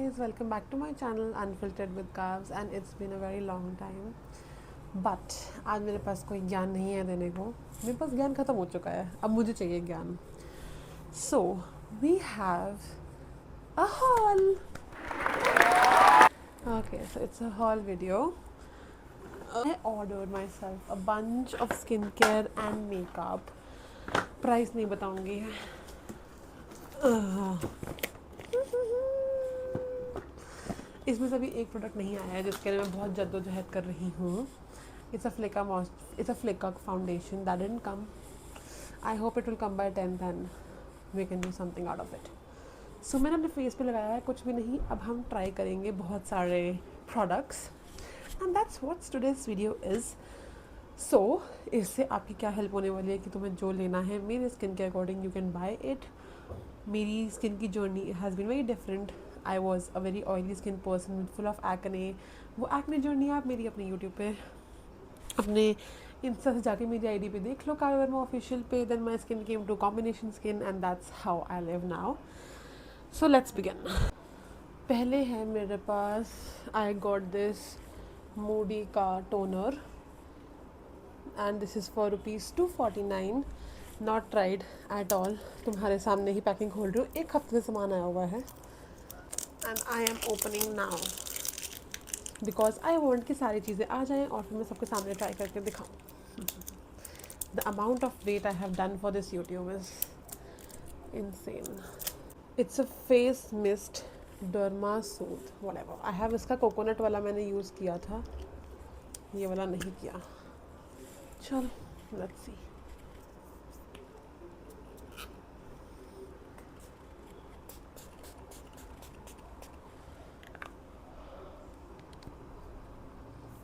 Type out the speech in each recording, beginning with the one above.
guys, welcome back to my channel Unfiltered with Carbs and it's been a very long time. But आज मेरे पास कोई ज्ञान नहीं है देने को. मेरे पास ज्ञान ख़त्म हो चुका है. अब मुझे चाहिए ज्ञान. So we have a haul. Okay, so it's a haul video. I ordered myself a bunch of skincare and makeup. Price नहीं बताऊँगी. इसमें से अभी एक प्रोडक्ट नहीं आया है जिसके लिए मैं बहुत जद्दोजहद कर रही हूँ. It's a Flicka foundation that didn't come. I hope it will come by 10th and we can do something out of it. So मैंने अपने फेस पे लगाया है कुछ भी नहीं. अब हम ट्राई करेंगे बहुत सारे products and that's what's today's video is. So इससे आपकी क्या हेल्प होने वाली है कि तुम्हें जो लेना है मेरे स्किन के according you can buy it. मेरी स्किन की journey has been very different. I was a very oily skin person with full of acne. वो एक्ने जर्नी आप मेरी अपने यूट्यूब पे अपने इंस्टा से जाके मेरी आईडी पे देख लो काव्य वर्मा ऑफिशियल पे. Then my skin came to combination skin and that's how I live now. So let's begin. पहले है मेरे पास आई गॉट दिस मूडी का toner and this is for ₹249. Not tried at all. तुम्हारे सामने ही पैकिंग खोल रही हूँ. एक हफ्ते से सामान आया हुआ है and I am opening now because I want कि सारी चीज़ें आ जाएँ और फिर मैं सबके सामने ट्राई करके दिखाऊँ. The amount of wait I have done for this YouTube is insane. It's a face mist derma soothe whatever. I have इसका कोकोनट वाला मैंने यूज़ किया था, ये वाला नहीं किया. चलो let's see.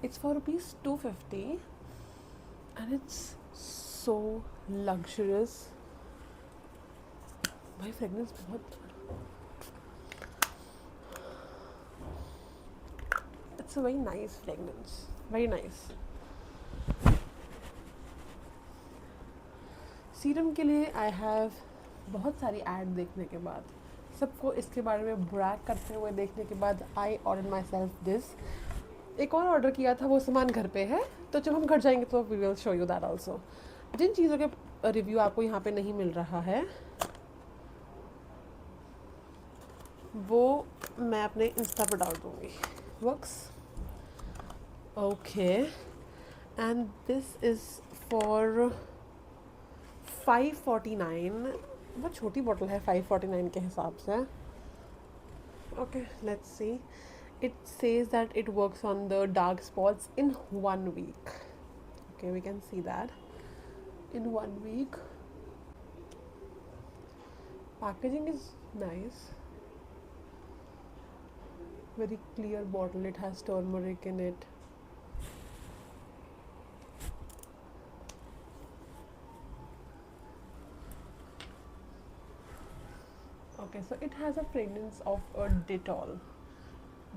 It's for ₹250 and it's so luxurious. भाई फ्रेगनेंस बहुत. It's a very nice fragrance. Very nice. Serum के लिए आई हैव बहुत सारी ऐड देखने के बाद, सबको इसके बारे में ब्रैग करते हुए देखने के बाद I order my self this. एक और ऑर्डर किया था, वो सामान घर पे है तो जब हम घर जाएंगे तो we will show you that also. जिन चीज़ों के रिव्यू आपको यहाँ पे नहीं मिल रहा है वो मैं अपने इंस्टा पर डाल दूँगी. Works okay. And this is for $549. बहुत छोटी बॉटल है $549 के हिसाब से. Okay let's see. It says that it works on the dark spots in 1 week. Okay, we can see that in 1 week. Packaging is nice. Very clear bottle. It has turmeric in it. Okay, so it has a fragrance of a Dettol.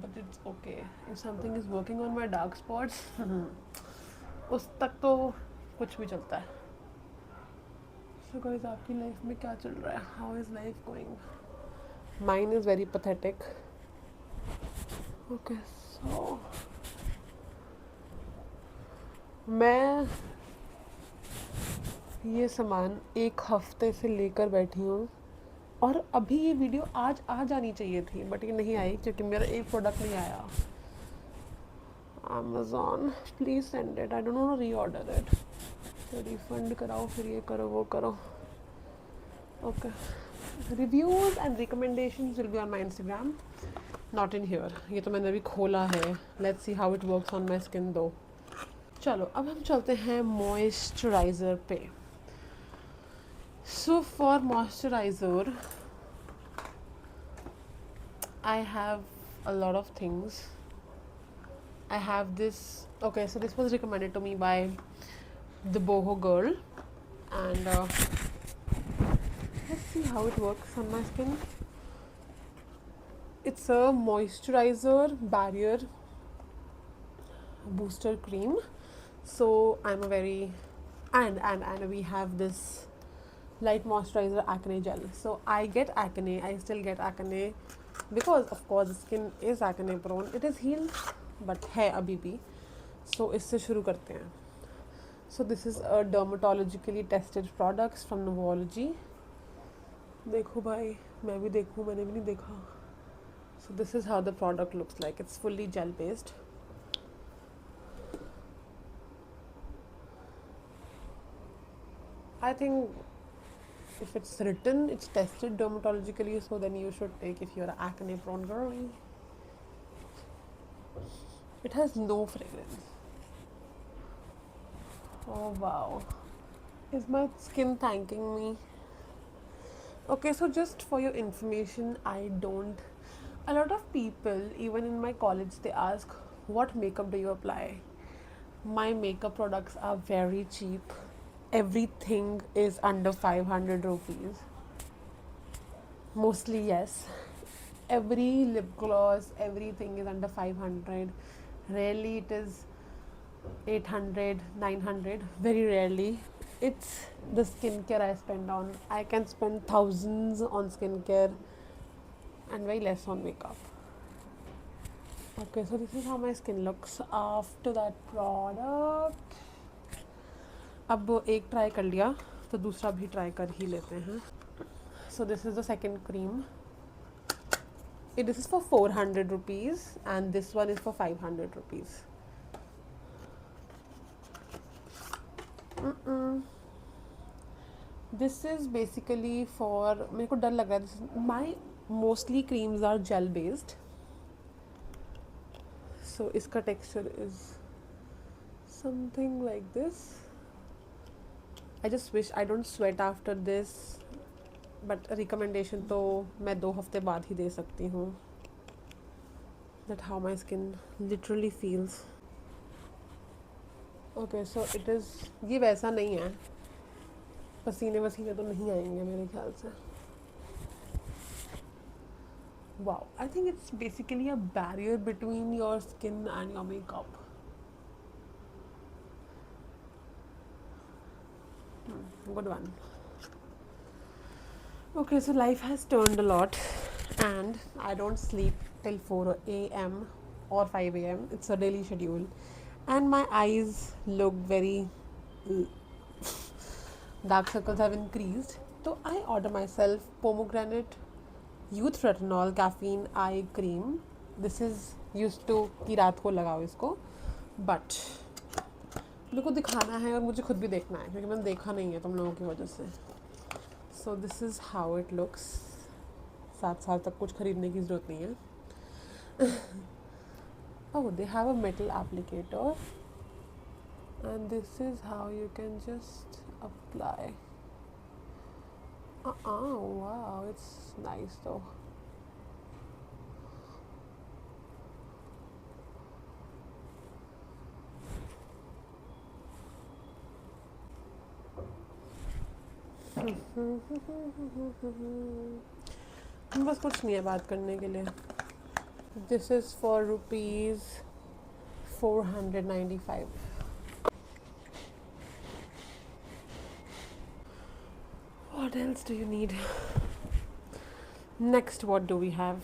But it's okay. If something is working on my dark spots, उस तक तो कुछ भी चलता है. So guys, आपकी life में क्या चल रहा है? How is life going? Mine is very pathetic. Okay, so मैं ये सामान एक हफ्ते से लेकर बैठी हूँ और अभी ये वीडियो आज आ जानी चाहिए थी बट ये नहीं आई क्योंकि मेरा एक प्रोडक्ट नहीं आया. Amazon please send it. I don't want to reorder it. Refund कराओ, फिर ये करो वो करो. Okay. Reviews and recommendations will be on my Instagram, not in here. ये तो मैंने अभी खोला है. Let's see how it works on my skin though. चलो अब हम चलते हैं मॉइस्चराइज़र पे. So for moisturizer, I have a lot of things. I have this. Okay, so this was recommended to me by the Boho girl, and let's see how it works on my skin. It's a moisturizer barrier booster cream. So I'm a very and we have this light moisturizer acne gel. So I get acne. I still get acne because of course skin is acne prone, it is healed but है अभी भी. So इससे शुरू करते हैं. So this is a dermatologically tested products from Novology. देखो भाई, मैं भी देखूँ, मैंने भी नहीं देखा. So this is how the product looks like. It's fully gel based. I think if it's written, it's tested dermatologically, so then you should take if you're an acne prone girl. It has no fragrance. Oh wow. Is my skin thanking me? Okay, so just for your information, I don't. A lot of people, even in my college, they ask, what makeup do you apply? My makeup products are very cheap. Everything is under 500 rupees. Mostly, yes. Every lip gloss, everything is under 500. Rarely it is 800, 900. Very rarely. It's the skincare I spend on. I can spend thousands on skincare and very less on makeup. Okay, so this is how my skin looks after that product. अब एक try कर लिया तो दूसरा भी try कर ही लेते हैं. So this is the second cream. This is for 400 rupees and this one is for 500 rupees. This is basically for, मेरे को डर लग रहा है. My mostly creams are gel based. So इसका texture is something like this. I just wish I don't sweat after this. But recommendation तो मैं 2 हफ्ते बाद ही दे सकती हूँ. That's how my skin literally feels. Okay, so it is. ये वैसा नहीं है. पसीने वसीने तो नहीं आएंगे मेरे ख्याल से. Wow, I think it's basically a barrier between your skin and your makeup. Good one. Okay, so life has turned a lot and I don't sleep till 4 a.m. or 5 a.m. It's a daily schedule and my eyes look very dark circles have increased. So I order myself pomegranate youth retinol caffeine eye cream. This is used to कि रात को लगाओ इसको, but मेरे को दिखाना है और मुझे खुद भी देखना है क्योंकि मैंने देखा नहीं है तुम लोगों की वजह से. So this is how it looks. 7 साल तक कुछ खरीदने की ज़रूरत नहीं है. Oh, they have a metal applicator and this is how you can just apply. Wow, it's nice though. बस कुछ नहीं है बात करने के लिए. This is for rupees 495. What else do you need? Next, what do we have?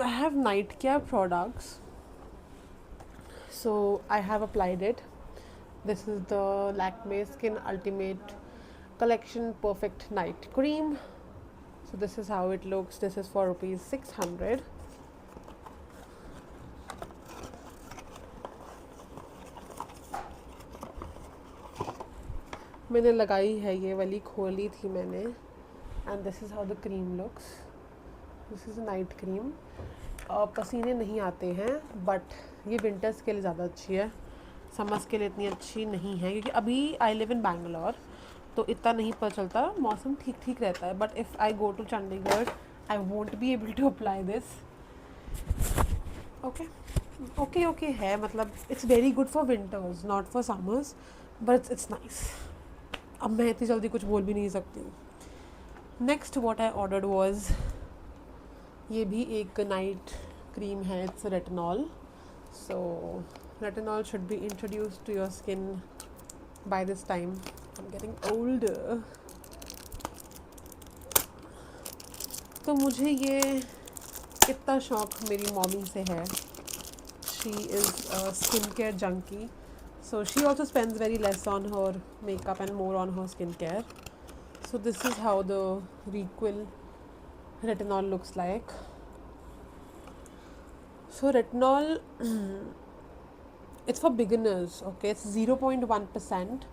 I have night care products. So I have applied it. This is the Lakme Skin Ultimate Collection Perfect Night Cream. So this is how it looks. This is for rupees 600. मैंने लगाई है ये वाली, खोली थी मैंने. And this is how the cream looks. This is a night cream. पसीने नहीं आते हैं बट ये विंटर्स के लिए ज़्यादा अच्छी है. समर्स के लिए इतनी अच्छी नहीं है क्योंकि अभी आई लिव इन बैंगलोर तो इतना नहीं पता चलता. मौसम ठीक ठीक रहता है but if I go to Chandigarh I won't be able to apply this. Okay है, मतलब it's very good for winters not for summers but it's nice. अब मैं इतनी जल्दी कुछ बोल भी नहीं सकती हूँ. Next what I ordered was, ये भी एक नाइट क्रीम है. It's retinol. So retinol should be introduced to your skin by this time. I'm getting older. तो मुझे ये इतना शौक मेरी मॉमी से है. She is skin care junkie, so she also spends very less on her makeup and more on her skincare. So this is how the Requil retinol looks like. So retinol, it's for beginners, okay? It's 0.1%.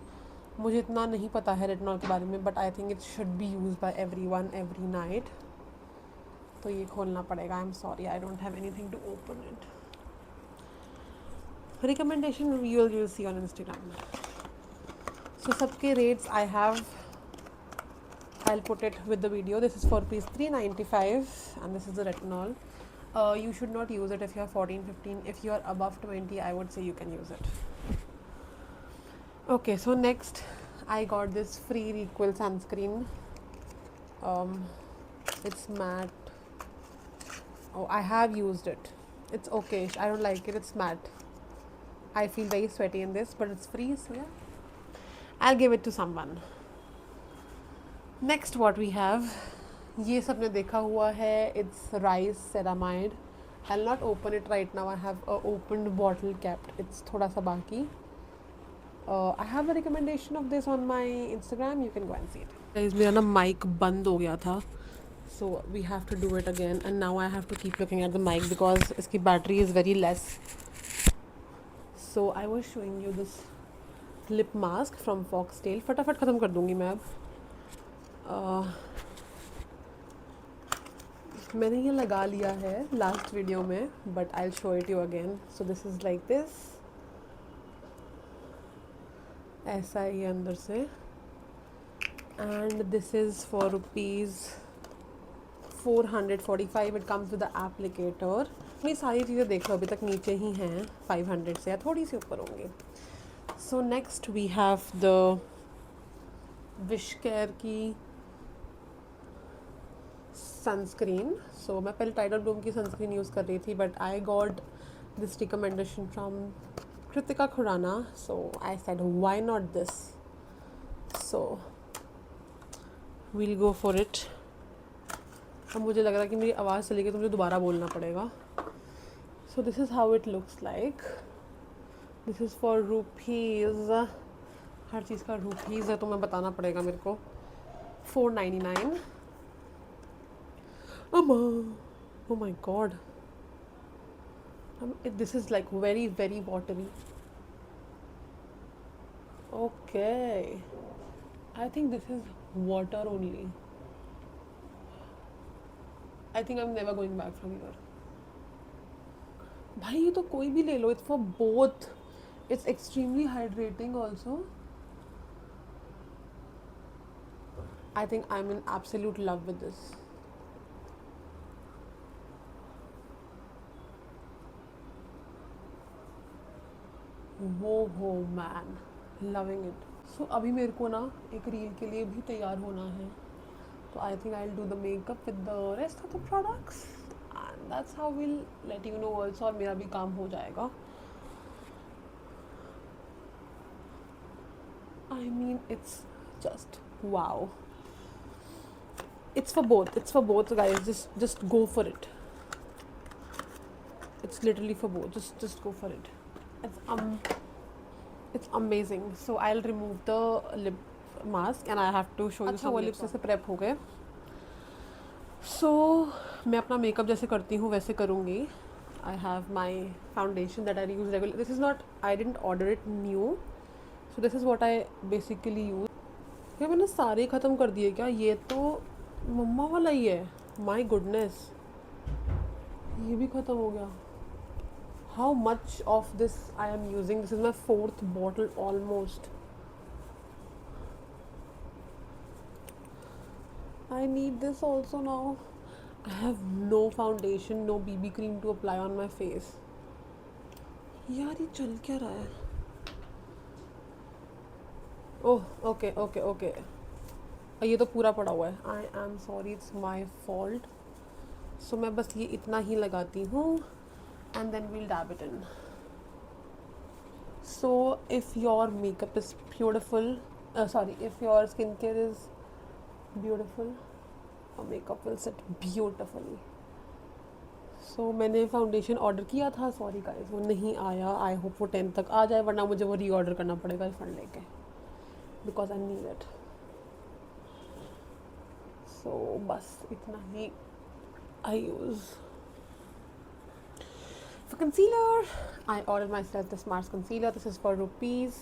मुझे इतना नहीं पता है retinol के बारे में, but I think it should be use by everyone every night. तो ये खोलना पड़ेगा. I am sorry, I don't have anything to open it. Recommendation you will see on Instagram. So सबके rates I have, I'll put it with the video. This is for rupees 395 and this is the retinol. You should not use it if you are 14, 15. If you are above 20, I would say you can use it. Okay, so next I got this free Requil sunscreen. It's matte. Oh, I have used it. It's okay. I don't like it. It's matte. I feel very sweaty in this, but it's free, so yeah. I'll give it to someone. Next what we have, ये सब ने देखा हुआ है. It's rice ceramide. I will not open it right now. I have a opened bottle capped. It's थोड़ा सा बाकी. I have a recommendation of this on my Instagram. You can go and see it. Guys, मेरा ना mic बंद हो गया था, so we have to do it again. And now I have to keep looking at the mic because इसकी battery is very less. So I was showing you this lip mask from Foxtale. फटाफट ख़त्म कर दूँगी मैं अब. मैंने ये लगा लिया है लास्ट वीडियो में, but I will show it you again. So this is like this. ऐसा है ये अंदर से. And this is for rupees 445. It comes with the applicator. मैं सारी चीज़ें देख लो, अभी तक नीचे ही हैं 500 से या थोड़ी सी ऊपर होंगी. So next we have the Wishcare की सनस्क्रीन. सो मैं पहले टाइडल ब्लूम की सनस्क्रीन यूज़ कर रही थी, but I got this recommendation from Kritika Khurana. So I said why not this. So we'll go for it. अब मुझे लग रहा है कि मेरी आवाज़ चली गई तो मुझे दोबारा बोलना पड़ेगा. So this is how it looks like. This is for rupees, हर चीज़ का रुपीज़ है तो मैं बताना पड़ेगा मेरे को, 499. Oh my god. This is like very, very watery. Okay. I think this is water only. I think I'm never going back from here. भाई ये तो कोई भी ले लो. It's for both. It's extremely hydrating also. I think I'm in absolute love with this. वो man, loving it. सो अभी मेरे को ना एक रील के लिए भी तैयार होना है, तो I think I will do the makeup with the rest of the products and that's how will let you know also. और मेरा भी काम हो जाएगा. I mean it's just wow. It's for both guys. Just go for it. It's literally for both. Just go for it. It's amazing. So I'll remove the lip mask and I have to show you some lips से prep हो गए. So मैं अपना makeup जैसे करती हूँ वैसे करूँगी. I have my foundation that I use regularly. This is not, I didn't order it new. So this is what I basically use. क्या मैंने सारे ख़त्म कर दिए क्या? ये तो मम्मा वाला ही है. माई गुडनेस, ये भी ख़त्म हो गया. How much of this I am using? This is my 4th bottle almost. I need this also now. I have no foundation, no BB cream to apply on my face. यार ये चल क्या रहा है? Oh okay. ये तो पूरा पड़ा हुआ है. I am sorry, it's my fault. So मैं बस ये इतना ही लगाती हूँ and then we'll dab it in. So if your makeup is beautiful, if your skin care is beautiful, और मेकअप विल सेट ब्यूटिफुली. सो मैंने फाउंडेशन ऑर्डर किया था, सॉरी गाइस वो नहीं आया. आई होप वो 10 तक आ जाए, वरना मुझे वो री ऑर्डर करना पड़ेगा रिफंड लेके, बिकॉज आई नीड इट. सो बस इतना ही आई use. For concealer, I ordered myself this Mars concealer. This is for rupees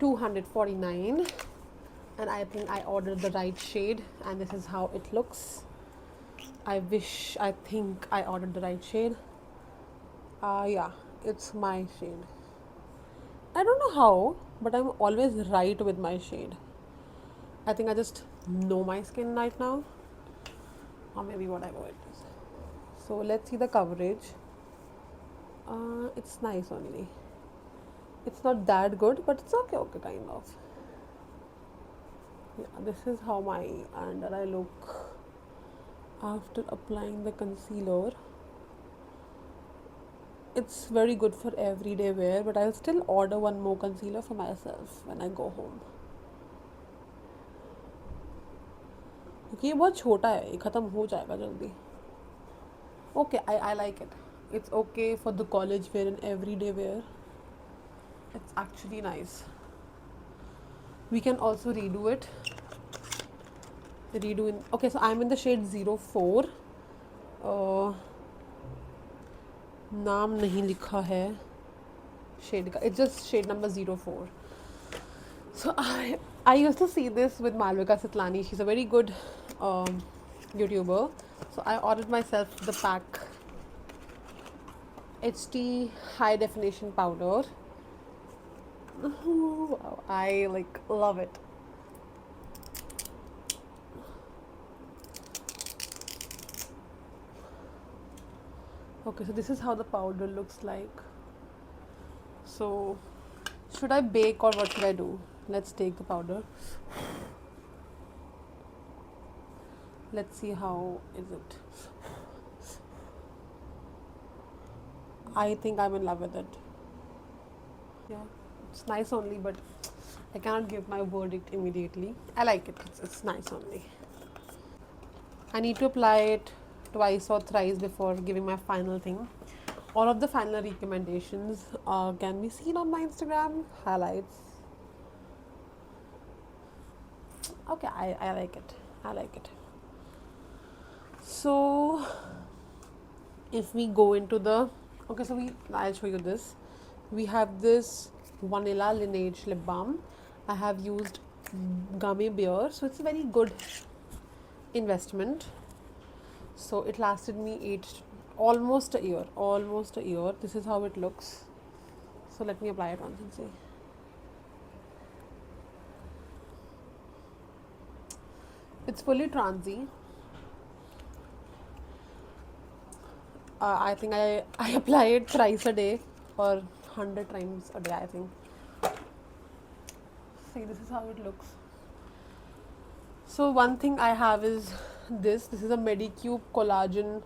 249, and I think I ordered the right shade, and this is how it looks. I think I ordered the right shade. Yeah, it's my shade. I don't know how, but I'm always right with my shade. I think I just know my skin right now, or maybe whatever it is. So let's see the coverage. It's nice only. It's not that good, but it's okay, kind of. Yeah, this is how my under eye look after applying the concealer. It's very good for everyday wear, but I'll still order one more concealer for myself when I go home. क्योंकि ये बहुत छोटा है, ये ख़त्म हो जाएगा जल्दी. Okay, I like it. It's okay for the college wear and everyday wear. It's actually nice. We can also redo it. Okay, so I'm in the shade 04. नाम नहीं लिखा है शेड का. It's just shade number 04. So I used to see this with Malvika Sitlani. She's a very good YouTuber. So I ordered myself the pack HT high definition powder. Wow, I like love it. Okay, so this is how the powder looks like. So should I bake or what should I do? Let's take the powder. Let's see how is it. I think I'm in love with it. Yeah, it's nice only, but I cannot give my verdict immediately. I like it. It's nice only. I need to apply it twice or thrice before giving my final thing. All of the final recommendations can be seen on my Instagram highlights. Okay, I like it. I like it. So if we go into the okay, so I'll show you this. We have this vanilla Lineage lip balm. I have used gummy bear, so it's a very good investment. So it lasted me almost a year. This is how it looks. So let me apply it once and see. It's fully transy. I think I apply it thrice a day or 100 times a day, I think. See, this is how it looks. So one thing I have is this is a Medicube collagen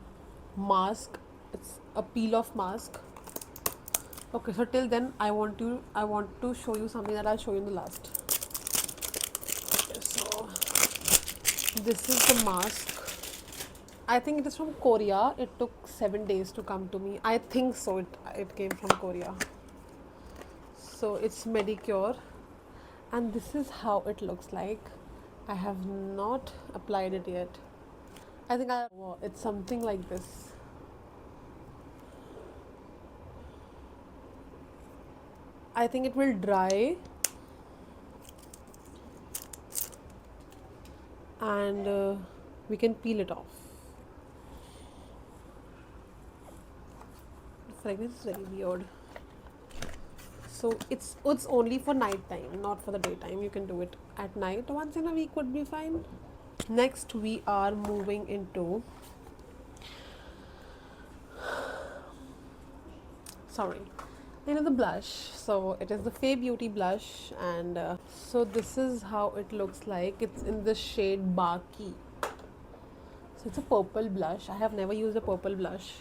mask. It's a peel off mask. Okay, so till then I want to show you something that I'll show you in the last. Okay, so this is the mask. I think it is from Korea. It took 7 days to come to me. I think so. It came from Korea. So it's Medicure, and this is how it looks like. I have not applied it yet. I think it's something like this. I think it will dry and we can peel it off. The fragrance is very weird. So it's only for night time, not for the daytime. You can do it at night. Once in a week would be fine. Next we are moving into the blush. So it is the Fay Beauty blush, and so this is how it looks like. It's in the shade Baki. So it's a purple blush. I have never used a purple blush.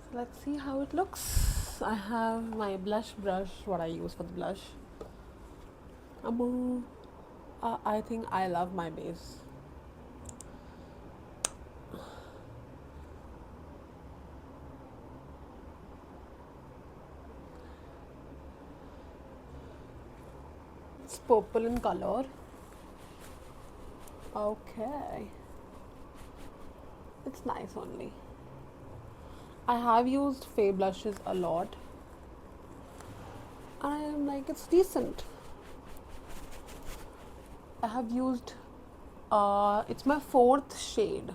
So let's see how it looks. I have my blush brush, what I use for the blush. I think I love my base. purple in color. Okay, it's nice only. I have used Faye blushes a lot, and I am like, it's decent. I have used, it's my 4th shade.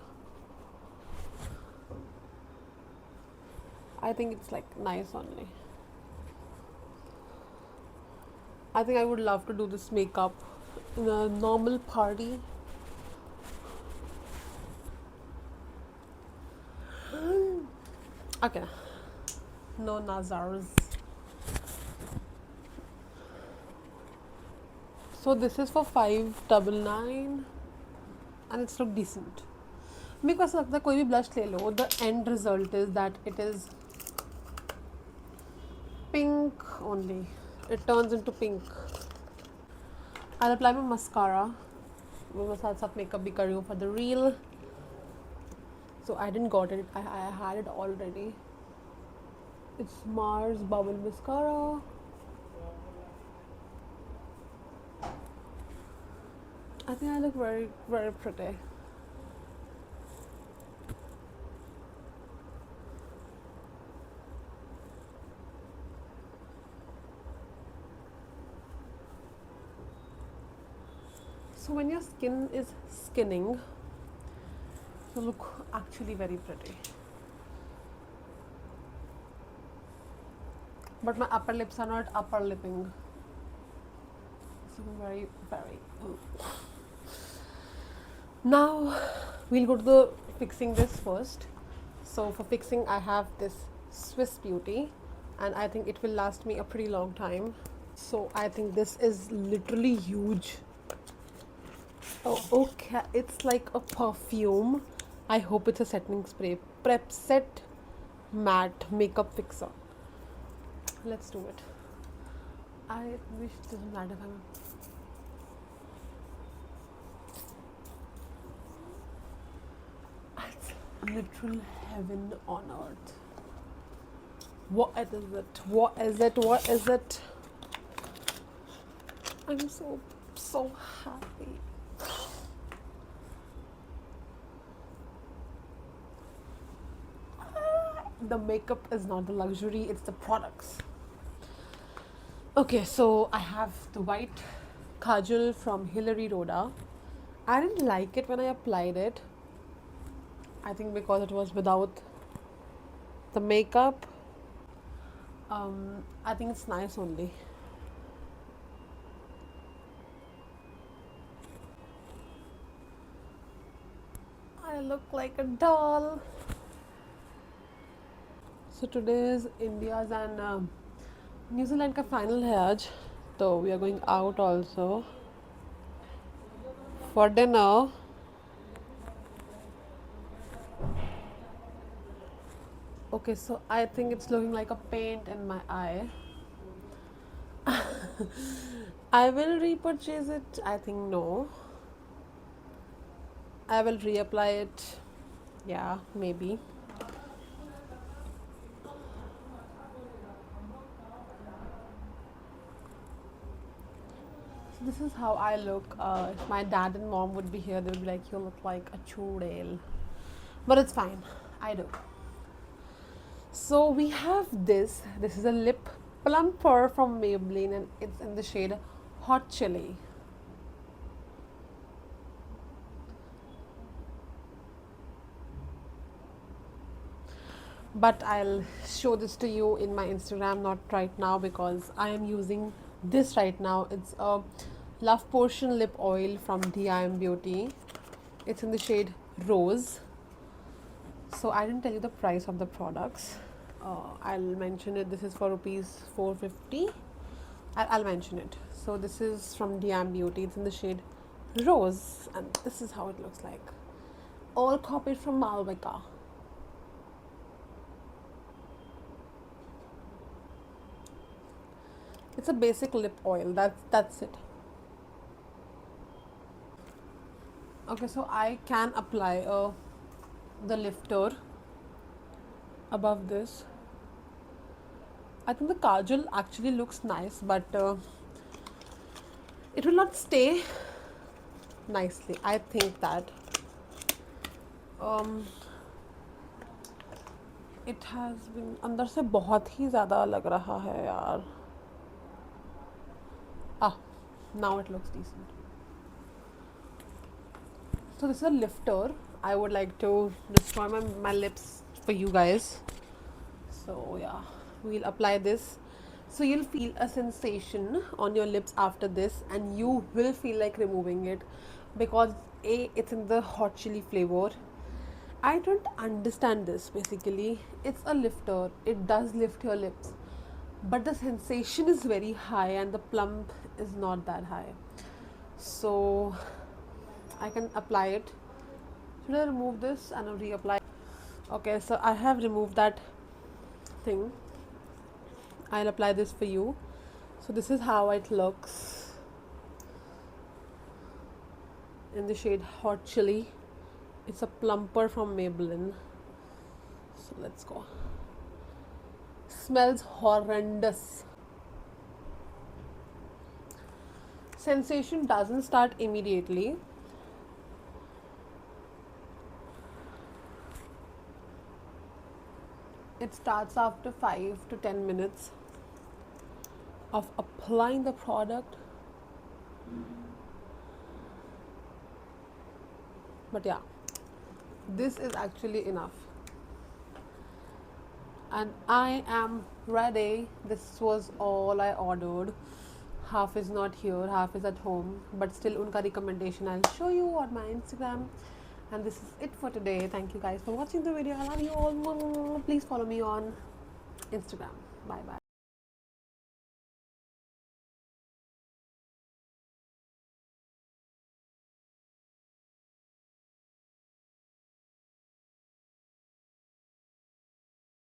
I think it's like nice only. I think I would love to do this makeup in a normal party. Okay, no nazars. So this is for 599 and it's look decent. मेरे को ऐसा लगता है कोई भी blush ले लो, the end result is that it is pink only. It turns into pink. I'll apply my mascara. मैं साथ साथ makeup भी कर रही हूँ for the reel. So I didn't got it. I had it already. It's Mars Bubble Mascara. I think I look very, very pretty. So when your skin is skinning, you look actually very pretty. But my upper lips are not upper lipping. So very, very. Now we'll go to the fixing this first. So for fixing, I have this Swiss Beauty, and I think it will last me a pretty long time. So I think this is literally huge. Oh, okay, it's like a perfume. I hope it's a setting spray. Prep Set Matte Makeup Fixer. Let's do it. I wish it doesn't matter if I'm. It's literal heaven on earth. What is it? What is it? What is it? I'm so happy. The makeup is not the luxury, it's the products. Okay, so I have the white kajal from Hilary Rhoda. I didn't like it when I applied it. I think because it was without the makeup. I think it's nice only. I look like a doll. So today is India's and New Zealand का final है आज, so we are going out also for dinner. Okay, so I think it's looking like a paint in my eye. I will repurchase it. I think no. I will reapply it. Yeah, maybe. This is how I look. If my dad and mom would be here, they would be like, you look like a chudel. But it's fine. I do. So we have this. This is a lip plumper from Maybelline and it's in the shade Hot Chili. But I'll show this to you in my Instagram, not right now because I am using this right now. It's a Love Potion lip oil from DIM Beauty. It's in the shade Rose. So I didn't tell you the price of the products. I'll mention it. This is for rupees 450. I'll mention it. So this is from DIM Beauty. It's in the shade Rose and this is how it looks like. All copied from Malvika. It's a basic lip oil. That's it. Okay, so I can apply the lifter above this. I think the kajal actually looks nice, but It will not stay nicely. I think that it has been अंदर से बहुत ही ज़्यादा लग रहा है यार. Now it looks decent. So this is a lifter. I would like to destroy my lips for you guys. So yeah, we'll apply this. So you'll feel a sensation on your lips after this, and you will feel like removing it because it's in the hot chili flavor. I don't understand this basically. It's a lifter, it does lift your lips, but the sensation is very high and the plump is not that high. So I can apply it. Should I remove this and reapply? Okay, so I have removed that thing. I'll apply this for you. So this is how it looks in the shade Hot Chili. It's a plumper from Maybelline. So let's go. Smells horrendous. Sensation doesn't start immediately. It starts after 5 to 10 minutes of applying the product. But yeah, this is actually enough. And I am ready. This was all I ordered. Half is not here, half is at home, but still unka recommendation I'll show you on my Instagram. And this is it for today. Thank you guys for watching the video. I love you all. Please follow me on Instagram. Bye bye.